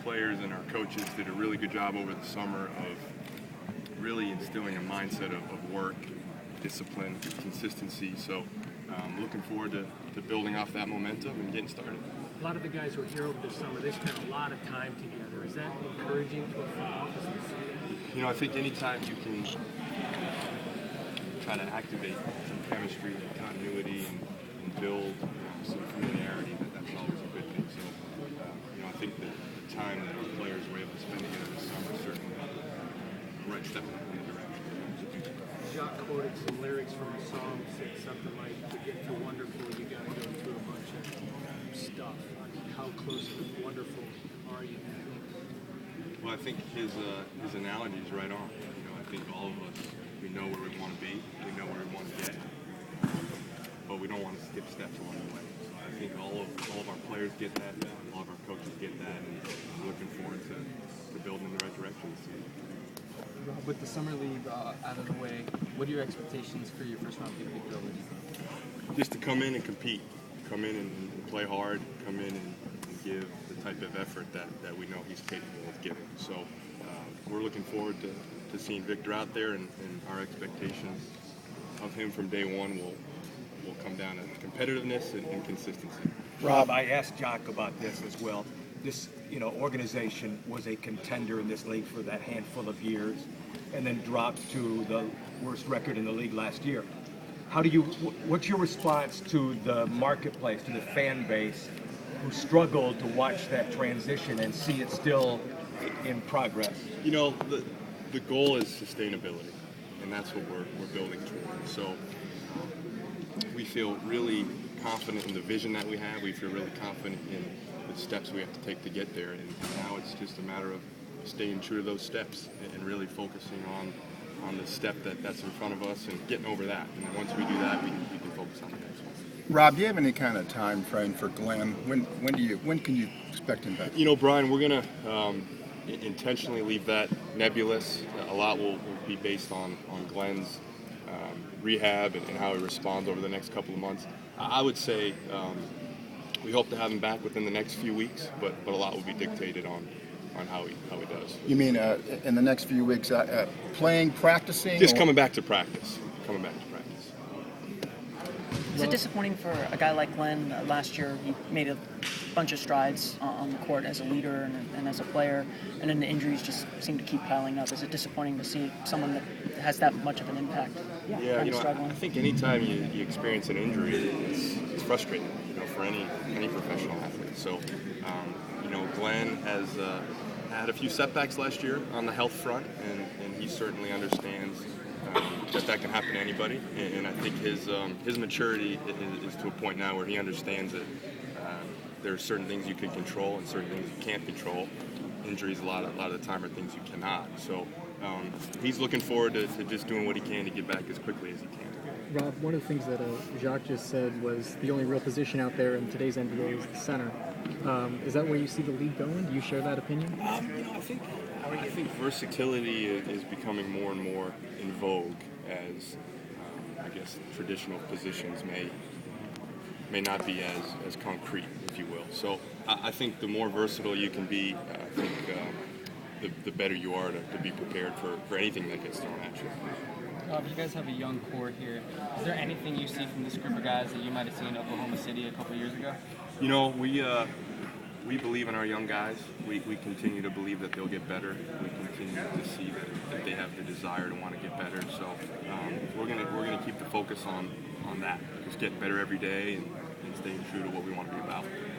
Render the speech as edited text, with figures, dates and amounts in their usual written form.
players and our coaches did a really good job over the summer of really instilling a mindset of work, discipline, consistency. So looking forward to building off that momentum and getting started. A lot of the guys who are here over the summer, they spent a lot of time together. Is that encouraging to a front office? You know, I think anytime you can try to activate some chemistry and continuity and build some familiarity, that's always a good thing. So, I think that the time that our players were able to spend together this summer is certainly the right step in the direction. Jacques quoted some lyrics from a song, said something like, "To get to wonderful, you got to go through a bunch of stuff." How close to wonderful are you? Well, I think his analogy is right on. I think all of us, we know where we want to be, we know where we want to get, but we don't want to skip steps along the way. So I think all of our players get that, all of our coaches get that, and I'm looking forward to building in the right direction this season. Rob, with the summer league out of the way, what are your expectations for your first round pick, Victor? Just to come in and compete, come in and play hard, come in and give the type of effort that we know he's capable of giving. So we're looking forward to seeing Victor out there, and our expectations of him from day one will come down to competitiveness and consistency. Rob, I asked Jock about this as well. This organization was a contender in this league for that handful of years, and then dropped to the worst record in the league last year. What's your response to the marketplace, to the fan base, who struggled to watch that transition and see it still in progress? The goal is sustainability, and that's what we're building towards. So we feel really confident in the vision that we have. We feel really confident in the steps we have to take to get there, and now it's just a matter of staying true to those steps and really focusing on the step that's in front of us and getting over that. And then once we do that, we can focus on the next one. Rob, do you have any kind of time frame for Glenn? When can you expect him back? Brian, we're gonna intentionally leave that nebulous. A lot will be based on Glenn's rehab and how he responds over the next couple of months. I would say we hope to have him back within the next few weeks, but a lot will be dictated on how he does. You mean in the next few weeks, playing, practicing? Just coming back to practice. Is it disappointing for a guy like Glenn? Last year, he made a bunch of strides on the court as a leader and as a player, and then the injuries just seem to keep piling up. Is it disappointing to see someone that has that much of an impact? Yeah, I think anytime you experience an injury, it's frustrating, for any professional athlete. So, Glenn has had a few setbacks last year on the health front, and he certainly understands that can happen to anybody, and I think his maturity is to a point now where he understands that there are certain things you can control and certain things you can't control. Injuries a lot of the time are things you cannot. So he's looking forward to just doing what he can to get back as quickly as he can. Rob, one of the things that Jacques just said was the only real position out there in today's NBA is the center. Is that where you see the league going? Do you share that opinion? I think versatility is becoming more and more in vogue as, traditional positions may not be as concrete, if you will. So I think the more versatile you can be, I think the better you are to be prepared for anything that gets thrown at you. You guys have a young core here. Is there anything you see from this group of guys that you might have seen in Oklahoma City a couple years ago? We believe in our young guys. We continue to believe that they'll get better. We continue to see that they have the desire to want to get better. So we're gonna keep the focus on that. Just getting better every day and staying true to what we want to be about.